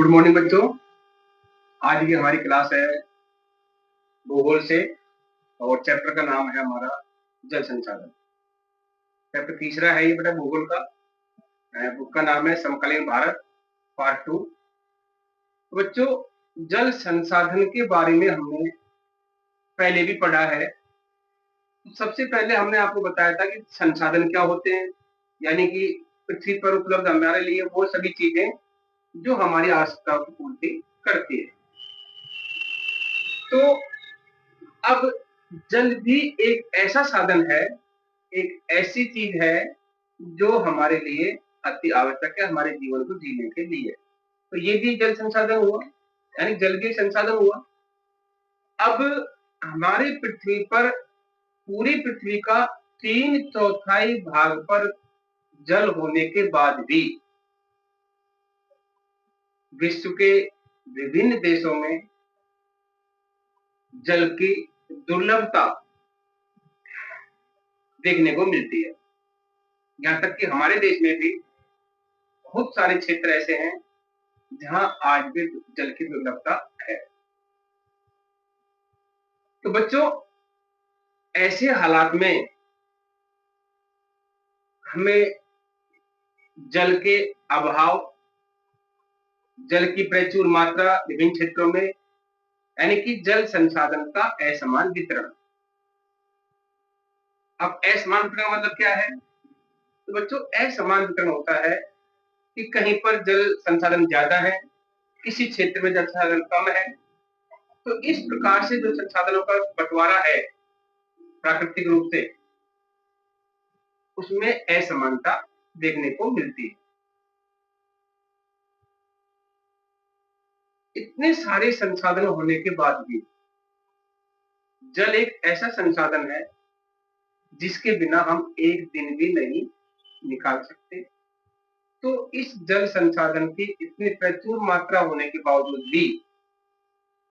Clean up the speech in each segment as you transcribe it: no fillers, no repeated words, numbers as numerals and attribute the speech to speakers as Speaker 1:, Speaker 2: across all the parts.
Speaker 1: Good morning बच्चों। आज की हमारी क्लास है भूगोल से और चैप्टर का नाम है हमारा जल संसाधन। चैप्टर तीसरा है ये बेटा भूगोल का। बुक का नाम है समकालीन भारत पार्ट 2। तो बच्चों, जल संसाधन के बारे में हमने पहले भी पढ़ा है। तो सबसे पहले हमने आपको बताया था कि संसाधन क्या होते हैं, यानी कि पृथ्वी पर उपलब्ध हमारे लिए वो सभी चीजें जो हमारी आवश्यकताओं की पूर्ति करती है। तो अब जल भी एक ऐसा साधन है, एक ऐसी चीज है जो हमारे लिए अति आवश्यक है हमारे जीवन को जीने के लिए। तो ये भी जल संसाधन हुआ, यानी जल भी संसाधन हुआ। अब हमारी पृथ्वी पर पूरी पृथ्वी का 3/4 भाग पर जल होने के बाद भी विश्व के विभिन्न देशों में जल की दुर्लभता देखने को मिलती है। यहाँ तक कि हमारे देश में भी बहुत सारे क्षेत्र ऐसे हैं जहां आज भी जल की दुर्लभता है। तो बच्चों, ऐसे हालात में हमें जल के अभाव, जल की प्रचुर मात्रा विभिन्न क्षेत्रों में, यानी कि जल संसाधन का असमान वितरण। अब असमान वितरण का मतलब क्या है? तो बच्चों, असमान वितरण होता है कि कहीं पर जल संसाधन ज्यादा है, किसी क्षेत्र में जल संसाधन कम है। तो इस प्रकार से जो संसाधनों का बंटवारा है प्राकृतिक रूप से, उसमें असमानता देखने को मिलती है। इतने सारे संसाधन होने के बाद भी जल एक ऐसा संसाधन है जिसके बिना हम एक दिन भी नहीं निकाल सकते। तो इस जल संसाधन की इतनी प्रचुर मात्रा होने के बावजूद भी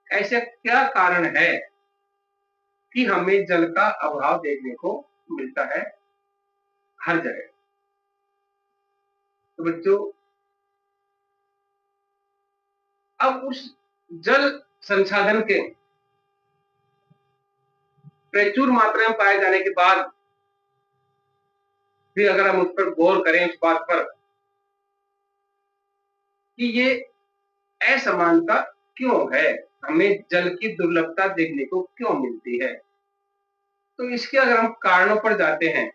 Speaker 1: ऐसा क्या कारण है कि हमें जल का अभाव देखने को मिलता है हर जगह? तो बच्चों, अब उस जल संसाधन के प्रचुर मात्रा में पाए जाने के बाद भी अगर हम उस पर गौर करें, उस बात पर कि ये असमानता क्यों है, हमें जल की दुर्लभता देखने को क्यों मिलती है, तो इसके अगर हम कारणों पर जाते हैं,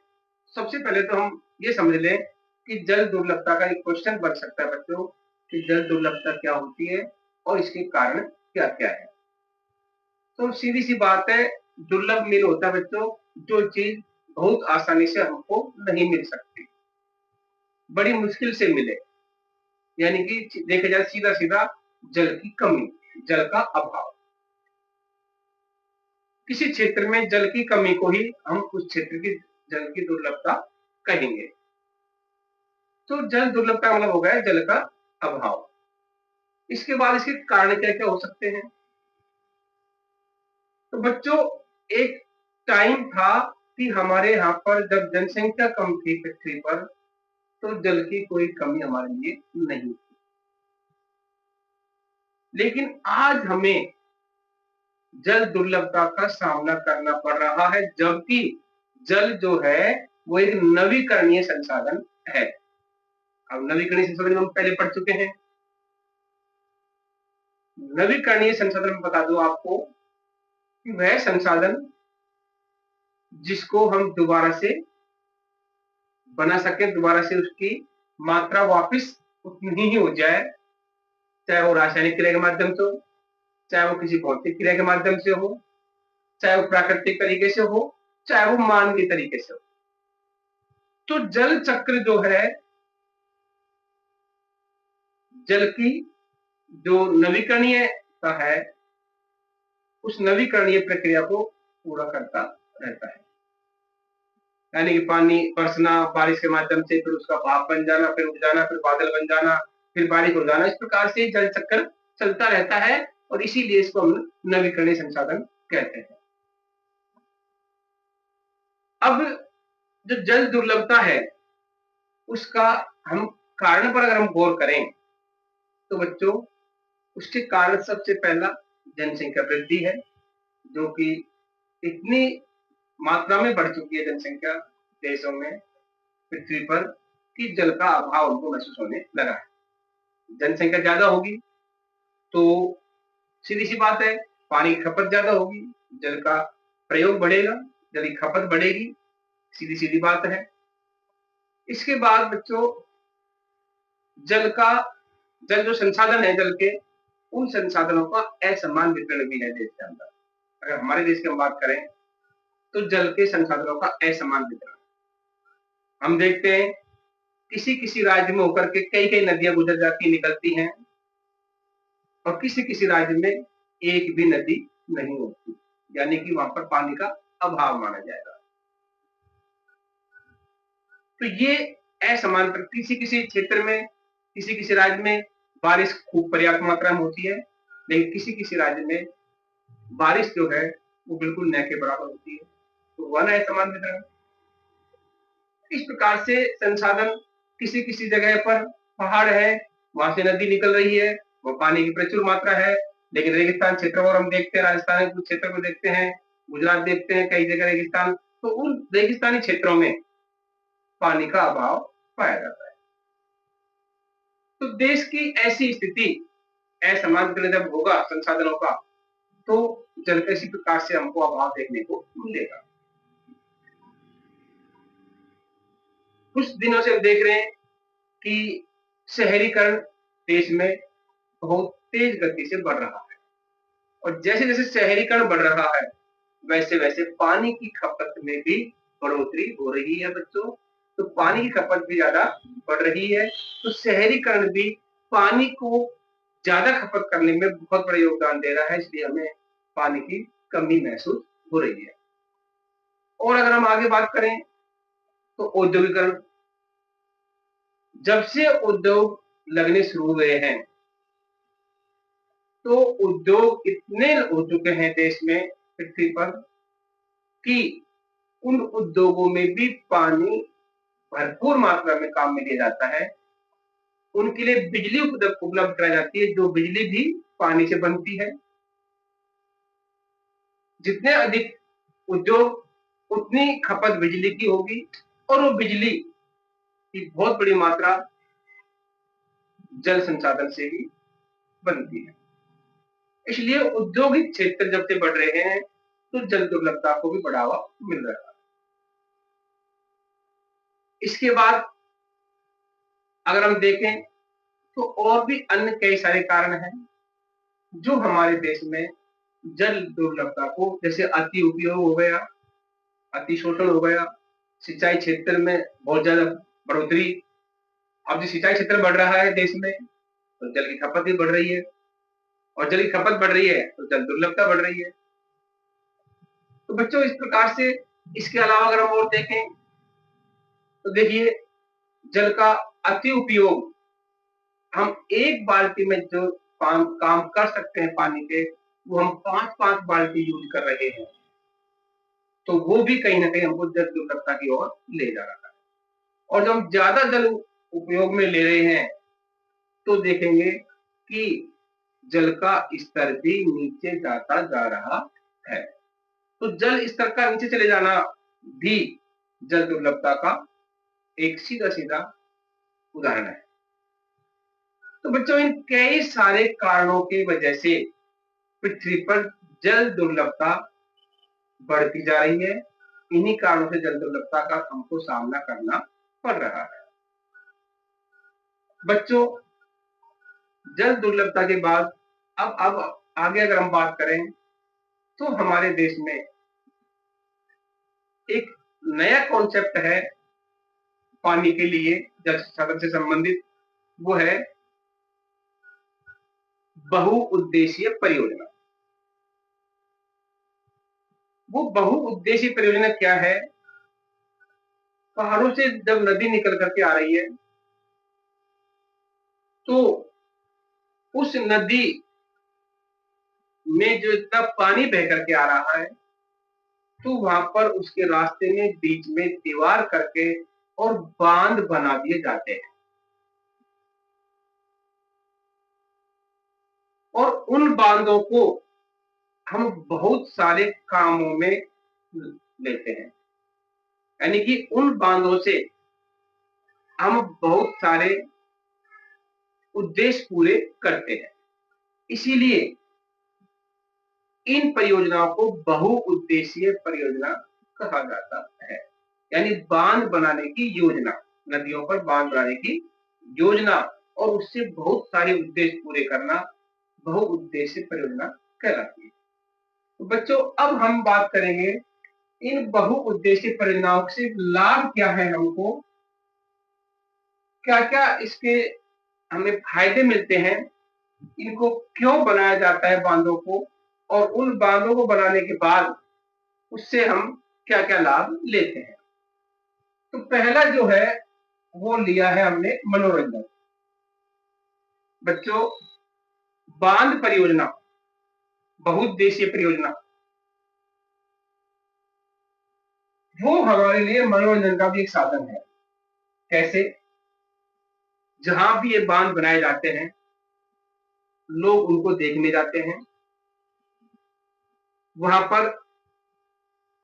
Speaker 1: सबसे पहले तो हम ये समझ लें कि जल दुर्लभता का एक क्वेश्चन बन सकता है बच्चों कि जल दुर्लभता क्या होती है और इसके कारण क्या क्या है। तो सीधी सी बात है, दुर्लभ मीन होता है बच्चों जो चीज बहुत आसानी से हमको नहीं मिल सकती, बड़ी मुश्किल से मिले, यानी कि देखा जाए सीधा सीधा जल की कमी, जल का अभाव। किसी क्षेत्र में जल की कमी को ही हम उस क्षेत्र की जल की दुर्लभता कहेंगे। तो जल दुर्लभता मतलब हो गया जल का अभाव। इसके बाद इसके कारण क्या क्या हो सकते हैं? तो बच्चों, एक टाइम था कि हमारे यहाँ पर जब जनसंख्या कम थी पृथ्वी पर, तो जल की कोई कमी हमारे लिए नहीं थी। लेकिन आज हमें जल दुर्लभता का सामना करना पड़ रहा है, जबकि जल जो है वो एक नवीकरणीय संसाधन है। अब नवीकरणीय संसाधन हम पहले पढ़ चुके हैं। नवीकरणीय संसाधन में बता दूं आपको कि वह संसाधन जिसको हम दोबारा से बना सके, दोबारा से उसकी मात्रा वापस उतनी ही हो जाए, चाहे वो रासायनिक क्रिया के माध्यम से हो, चाहे वो किसी भौतिक क्रिया के माध्यम से हो, चाहे वो प्राकृतिक तरीके से हो, चाहे वो मानवीय तरीके से हो। तो जल चक्र जो है, जल की जो नवीकरणीय का है, उस नवीकरणीय प्रक्रिया को पूरा करता रहता है। यानी कि पानी बरसना, बारिश के माध्यम से, फिर उसका भाप बन जाना, फिर उग जाना, फिर बादल बन जाना, फिर बारिश हो जाना, इस प्रकार से जल चक्र चलता रहता है और इसीलिए इसको हम नवीकरणीय संसाधन कहते हैं। अब जो जल दुर्लभता है उसका हम कारण पर अगर हम गौर करें, तो बच्चों उसके कारण सबसे पहला जनसंख्या वृद्धि है, जो कि इतनी मात्रा में बढ़ चुकी है जनसंख्या देशों में, पृथ्वी पर, कि जल का अभाव उनको महसूस होने लगा है। जनसंख्या ज्यादा होगी तो सीधी सी बात है, पानी की खपत ज्यादा होगी, जल का प्रयोग बढ़ेगा, जल की खपत बढ़ेगी, सीधी सीधी बात है। इसके बाद बच्चों, जल जो संसाधन है जल के, उन संसाधनों का असमान वितरण भी है देश के अंदर। अगर हमारे देश की हम बात करें तो जल के संसाधनों का असमान वितरण हम देखते हैं। किसी किसी राज्य में होकर के कई कई नदियां गुजर जाती निकलती हैं, और किसी किसी राज्य में एक भी नदी नहीं होती, यानी कि वहां पर पानी का अभाव माना जाएगा। तो ये असमान, किसी किसी क्षेत्र में, किसी किसी राज्य में बारिश खूब पर्याप्त मात्रा में होती है, लेकिन किसी किसी राज्य में बारिश जो है वो बिल्कुल न के बराबर होती है। तो वह ना असमान वितरण। इस प्रकार से संसाधन, किसी किसी जगह पर पहाड़ है, वहां से नदी निकल रही है, वो पानी की प्रचुर मात्रा है, लेकिन रेगिस्तान क्षेत्रों को हम देखते हैं, राजस्थान के कुछ क्षेत्र को देखते हैं, गुजरात देखते हैं, कई जगह रेगिस्तान, तो उन रेगिस्तानी क्षेत्रों में पानी का अभाव पाया जाता है। तो देश की ऐसी स्थिति, असमान जब होगा संसाधनों का, तो जल का इसी प्रकार से हमको अभाव देखने को मिलेगा। कुछ दिनों से हम देख रहे हैं कि शहरीकरण देश में बहुत तेज गति से बढ़ रहा है, और जैसे जैसे शहरीकरण बढ़ रहा है वैसे वैसे पानी की खपत में भी बढ़ोतरी हो रही है बच्चों। तो पानी की खपत भी ज्यादा बढ़ रही है, तो शहरीकरण भी पानी को ज्यादा खपत करने में बहुत बड़ा योगदान दे रहा है, इसलिए हमें पानी की कमी महसूस हो रही है। और अगर हम आगे बात करें तो औद्योगिकरण, जब से उद्योग लगने शुरू हुए हैं, तो उद्योग इतने हो चुके हैं देश में, पृथ्वी पर, कि उन उद्योगों में भी पानी भरपूर मात्रा में काम में लिया जाता है। उनके लिए बिजली उपलब्ध कराई जाती है, जो बिजली भी पानी से बनती है। जितने अधिक उद्योग उतनी खपत बिजली की होगी, और वो बिजली की बहुत बड़ी मात्रा जल संसाधन से ही बनती है। इसलिए औद्योगिक क्षेत्र जब से बढ़ रहे हैं तो जल दुर्लभता को भी बढ़ावा मिल रहा है। इसके बाद अगर हम देखें तो और भी अन्य कई सारे कारण हैं जो हमारे देश में जल दुर्लभता को, जैसे अति उपयोग हो गया, अति शोषण हो गया, सिंचाई क्षेत्र में बहुत ज्यादा बढ़ोतरी। अब जो सिंचाई क्षेत्र बढ़ रहा है देश में, तो जल की खपत भी बढ़ रही है, और जल की खपत बढ़ रही है तो जल दुर्लभता बढ़ रही है। तो बच्चों इस प्रकार से, इसके अलावा अगर हम और देखें तो देखिए, जल का अति उपयोग, हम एक बाल्टी में जो काम कर सकते हैं पानी के, वो हम 5-5 बाल्टी यूज कर रहे हैं, तो वो भी कहीं ना कहीं हमको जल दुर्लभता की ओर ले जा रहा है। और जब हम ज्यादा जल उपयोग में ले रहे हैं तो देखेंगे कि जल का स्तर भी नीचे जाता जा रहा है। तो जल स्तर का नीचे चले जाना भी जल दुर्लभता का एक सीधा सीधा उदाहरण है। तो बच्चों, इन कई सारे कारणों की वजह से पृथ्वी पर जल दुर्लभता बढ़ती जा रही है। इन्हीं कारणों से जल दुर्लभता का हमको सामना करना पड़ रहा है। बच्चों, जल दुर्लभता के बाद अब आगे अगर हम बात करें तो हमारे देश में एक नया कॉन्सेप्ट है पानी के लिए, जल संसाधन से संबंधित, वो है बहुउद्देशीय परियोजना। वो बहुउद्देशीय परियोजना क्या है? पहाड़ों से जब नदी निकल करके आ रही है तो उस नदी में जो इतना पानी बह करके आ रहा है, तो वहां पर उसके रास्ते में बीच में दीवार करके और बांध बना दिए जाते हैं। और उन बांधों को हम बहुत सारे कामों में लेते हैं, यानी कि उन बांधों से हम बहुत सारे उद्देश्य पूरे करते हैं। इसीलिए इन परियोजनाओं को बहुउद्देशीय परियोजना कहा जाता है। यानी बांध बनाने की योजना, नदियों पर बांध बनाने की योजना और उससे बहुत सारे उद्देश्य पूरे करना बहुउद्देशीय परियोजना कहलाती है। तो बच्चों, अब हम बात करेंगे इन बहुउद्देशीय परियोजनाओं से लाभ क्या है, हमको क्या क्या इसके हमें फायदे मिलते हैं, इनको क्यों बनाया जाता है बांधों को, और उन बांधों को बनाने के बाद उससे हम क्या क्या लाभ लेते हैं। तो पहला जो है वो लिया है हमने मनोरंजन। बच्चों, बांध परियोजना, बहुउद्देशीय परियोजना, वो हमारे लिए मनोरंजन का भी एक साधन है। कैसे? जहां भी ये बांध बनाए जाते हैं, लोग उनको देखने जाते हैं, वहां पर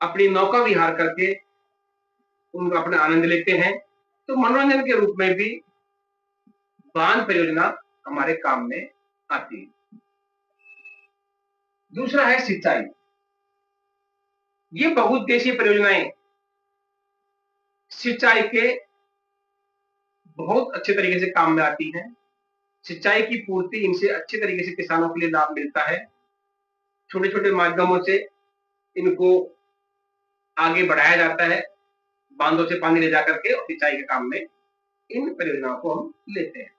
Speaker 1: अपनी नौका विहार करके उनका अपना आनंद लेते हैं। तो मनोरंजन के रूप में भी बांध परियोजना हमारे काम में आती है। दूसरा है सिंचाई। ये बहुउद्देशीय परियोजनाएं सिंचाई के बहुत अच्छे तरीके से काम में आती हैं। सिंचाई की पूर्ति इनसे अच्छे तरीके से किसानों के लिए लाभ मिलता है। छोटे छोटे माध्यमों से इनको आगे बढ़ाया जाता है, बांधों से पानी ले जाकर के, और सिंचाई के काम में इन परियोजनाओं को हम लेते हैं।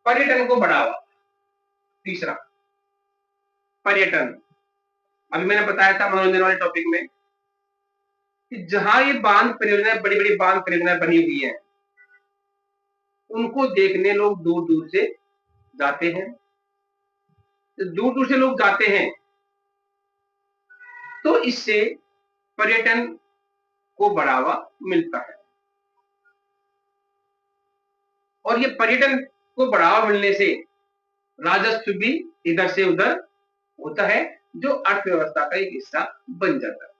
Speaker 1: पर्यटन को बढ़ावा। तीसरा, पर्यटन। अभी मैंने बताया था मनोरंजन वाले टॉपिक में कि जहां ये बांध परियोजनाएं, बड़ी बड़ी बांध परियोजनाएं बनी हुई हैं, उनको देखने लोग दूर दूर से जाते हैं। दूर दूर से लोग जाते हैं तो इससे पर्यटन को बढ़ावा मिलता है, और ये पर्यटन को बढ़ावा मिलने से राजस्व भी इधर से उधर होता है, जो अर्थव्यवस्था का एक हिस्सा बन जाता है।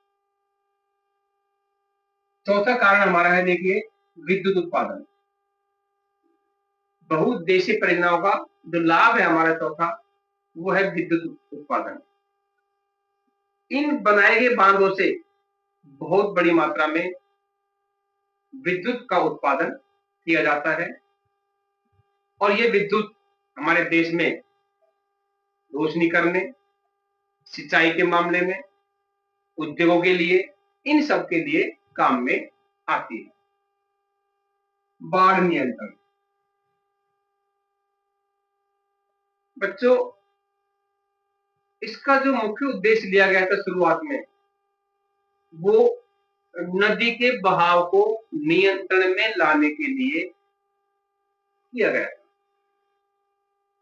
Speaker 1: चौथा कारण हमारा है, देखिए, विद्युत उत्पादन। बहुउद्देशीय परियोजनाओं का जो लाभ है हमारा चौथा, वो है विद्युत उत्पादन। इन बनाए गए बांधों से बहुत बड़ी मात्रा में विद्युत का उत्पादन किया जाता है, और ये विद्युत हमारे देश में रोशनी करने, सिंचाई के मामले में, उद्योगों के लिए, इन सब के लिए काम में आती है। बाढ़ नियंत्रण। बच्चों, इसका जो मुख्य उद्देश्य लिया गया था शुरुआत में, वो नदी के बहाव को नियंत्रण में लाने के लिए किया गया।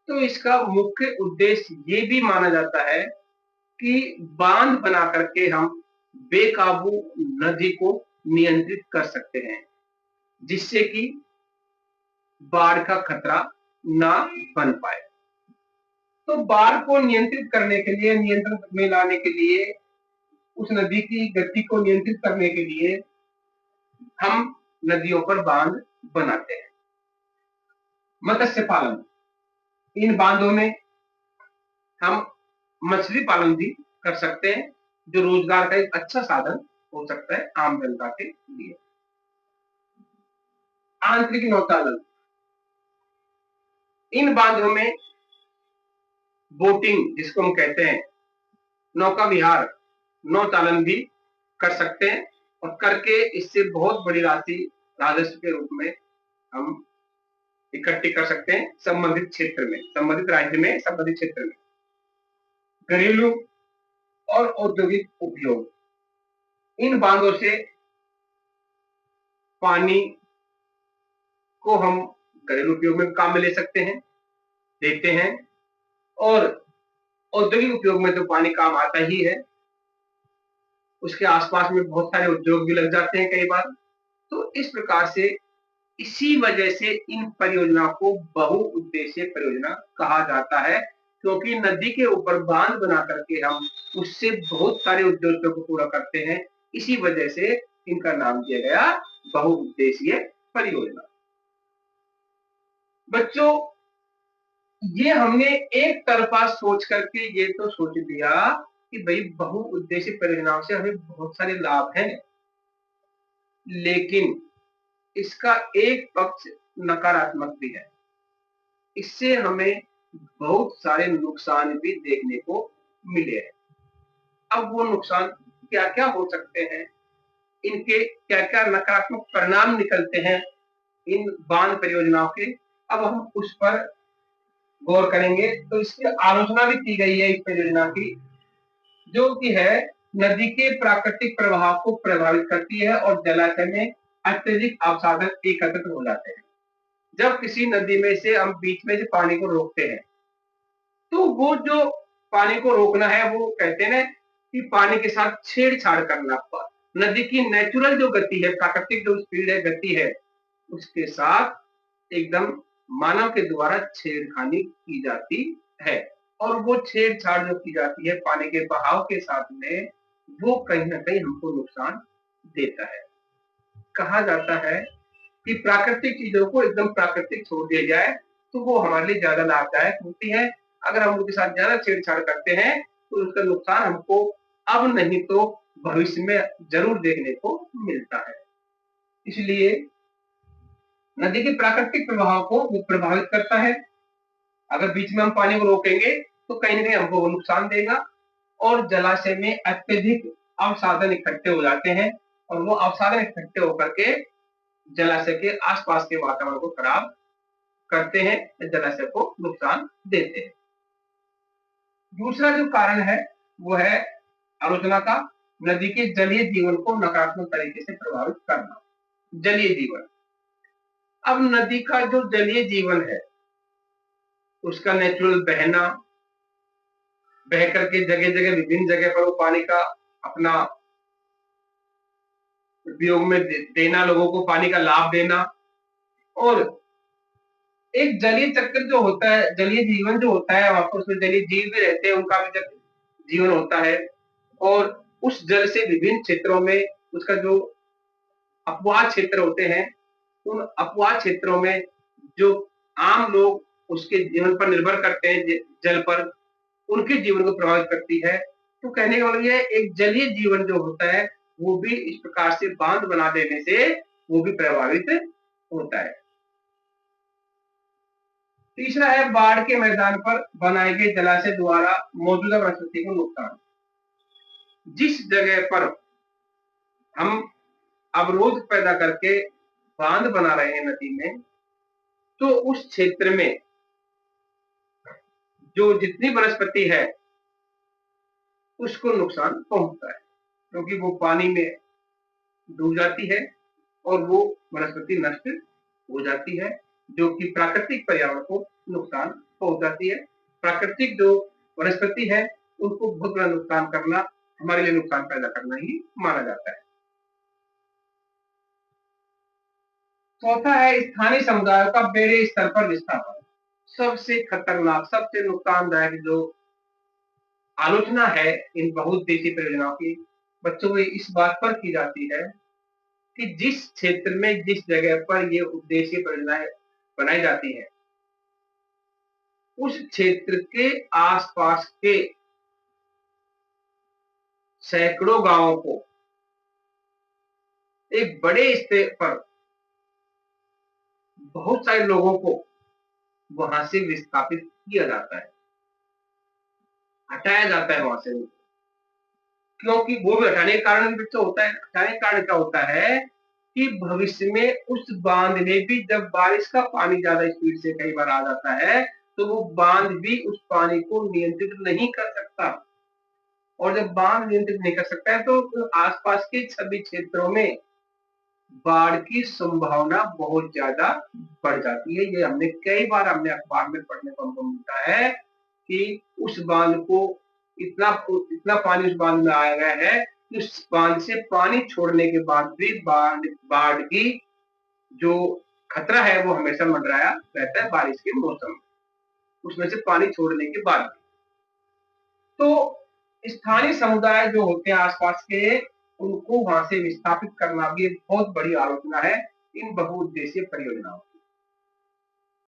Speaker 1: तो इसका मुख्य उद्देश्य ये भी माना जाता है कि बांध बना करके हम बेकाबू नदी को नियंत्रित कर सकते हैं, जिससे कि बाढ़ का खतरा ना बन पाए। तो बाढ़ को नियंत्रित करने के लिए, नियंत्रण में लाने के लिए, उस नदी की गति को नियंत्रित करने के लिए हम नदियों पर बांध बनाते हैं। मत्स्य पालन। इन बांधों में हम मछली पालन भी कर सकते हैं, जो रोजगार का एक अच्छा साधन हो सकता है आम जनता के लिए। आंतरिक नौचालन। इन बांधों में बोटिंग, जिसको हम कहते हैं, नौका विहार, नौचालन भी कर सकते हैं, और करके इससे बहुत बड़ी राशि राजस्व के रूप में हम इकट्ठी कर सकते हैं संबंधित क्षेत्र में, संबंधित राज्य में, संबंधित क्षेत्र में। घरेलू और औद्योगिक उपयोग। इन बांधों से पानी को हम घरेलू उपयोग में काम में ले सकते हैं, देते हैं, और औद्योगिक उपयोग में तो पानी काम आता ही है, उसके आसपास में बहुत सारे उद्योग भी लग जाते हैं कई बार। तो इस प्रकार से इसी वजह से इन परियोजनाओं को बहुउद्देशीय परियोजना कहा जाता है, क्योंकि नदी के ऊपर बांध बना करके हम उससे बहुत सारे उद्देश्यों को पूरा करते हैं। इसी वजह से इनका नाम दिया गया बहुउद्देशीय परियोजना। बच्चों, ये हमने एक तरफा सोच करके ये तो सोच लिया कि भाई बहुउद्देशीय परियोजनाओं से हमें बहुत सारे लाभ हैं, लेकिन इसका एक पक्ष नकारात्मक भी है। इससे हमें बहुत सारे नुकसान भी देखने को मिले हैं। अब वो नुकसान क्या क्या हो सकते हैं, इनके क्या क्या नकारात्मक परिणाम निकलते हैं इन बांध परियोजनाओं के, अब हम उस पर गौर करेंगे। तो इसकी आलोचना भी की गई है इस परियोजना की, जो कि है नदी के प्राकृतिक प्रवाह को प्रभावित करती है और जलाशय में अत्यधिक अवसादन एकत्रित हो जाते हैं। जब किसी नदी में से हम बीच में से पानी को रोकते हैं, तो वो जो पानी को रोकना है, वो कहते हैं कि पानी के साथ छेड़छाड़ करना। नदी की नेचुरल जो गति है, प्राकृतिक जो स्पीड है, गति है, उसके साथ एकदम मानव के द्वारा छेड़खानी की जाती है। और वो छेड़छाड़ जो की जाती है पानी के बहाव के साथ में, वो कहीं ना कहीं हमको नुकसान देता है। कहा जाता है कि प्राकृतिक चीजों को एकदम प्राकृतिक छोड़ दिया जाए तो वो हमारे लिए ज्यादा लाभदायक होती है। अगर हम उनके साथ ज्यादा छेड़छाड़ करते हैं तो उसका नुकसान हमको अब नहीं तो भविष्य में जरूर देखने को मिलता है। इसलिए नदी के प्राकृतिक प्रवाह को वो प्रभावित करता है। अगर बीच में हम पानी को रोकेंगे तो कहीं ना कहीं हमको वो नुकसान देगा, और जलाशय में अत्यधिक अवसादन इकट्ठे हो जाते हैं, और वो अवसादन इकट्ठे होकर के जलाशय के आसपास के वातावरण को खराब करते हैं, जलाशय को नुकसान देते हैं। दूसरा जो कारण है वो है आलोचना का, नदी के जलीय जीवन को नकारात्मक तरीके से प्रभावित करना। जलीय जीवन, अब नदी का जो जलीय जीवन है उसका नेचुरल बहना, बह करके जगह जगह विभिन्न जगह पर वो पानी का अपना उपयोग में देना, लोगों को पानी का लाभ देना, और एक जलीय चक्र जो होता है, जलीय जीवन जो होता है, वहां पर उसमें जलीय जीव भी रहते हैं, उनका भी जीवन होता है। और उस जल से विभिन्न क्षेत्रों में उसका जो अपवाह क्षेत्र होते हैं, उन अपवाह क्षेत्रों में जो आम लोग उसके जीवन पर निर्भर करते हैं, जल पर, उनके जीवन को प्रभावित करती है। तो कहने का मतलब ये एक जलीय जीवन जो होता है वो भी इस प्रकार से बांध बना देने से वो भी प्रभावित होता है। तीसरा है बाढ़ के मैदान पर बनाए गए जलाशय द्वारा मौजूदा वनस्पति को नुकसान। जिस जगह पर हम अवरोध पैदा करके बांध बना रहे हैं नदी में, तो उस क्षेत्र में जो जितनी वनस्पति है उसको नुकसान पहुंचता है, क्योंकि वो पानी में डूब जाती है और वो वनस्पति नष्ट हो जाती है, जो कि प्राकृतिक पर्यावरण को नुकसान पहुंचाती है। प्राकृतिक जो वनस्पति है उनको बहुत बड़ा नुकसान करना हमारे लिए नुकसान पैदा करना ही माना जाता है। चौथा है स्थानीय समुदायों का बेड़े स्तर पर विस्थापन। सबसे खतरनाक, सबसे नुकसानदायक जो आलोचना है इन बहुउद्देशीय परियोजनाओं की, बच्चों में इस बात पर की जाती है कि जिस क्षेत्र में, जिस जगह पर ये उद्देश्य परियोजनाएं बनाई जाती है, उस क्षेत्र के आसपास के सैकड़ों गांवों को एक बड़े स्तर पर बहुत सारे लोगों को वहां से विस्थापित किया जाता है, हटाया जाता है वहां से। क्योंकि वो भी हटाने का कारण भी तो होता है, हटाने का कारण क्या होता है कि भविष्य में उस बांध में भी जब बारिश का पानी ज्यादा स्पीड से कई बार आ जाता है तो वो बांध भी उस पानी को नियंत्रित नहीं कर सकता, और जब बांध नियंत्रित नहीं कर सकता है तो आसपास के सभी क्षेत्रों में बाढ़ की संभावना बहुत ज्यादा बढ़ जाती है। ये हमने कई बार अखबार में पढ़ने को हमको मिलता है कि उस बांध को इतना इतना पानी उस बांध में आया गया है कि उस बांध से पानी छोड़ने के बाद भी बाढ़ की जो खतरा है वो हमेशा मंडराया रहता है बारिश के मौसम में, उसमें से पानी छोड़ने के बाद। तो स्थानीय समुदाय जो होते हैं आसपास के, उनको वहां से विस्थापित करना भी एक बहुत बड़ी आलोचना है इन बहुउद्देशीय परियोजनाओं की।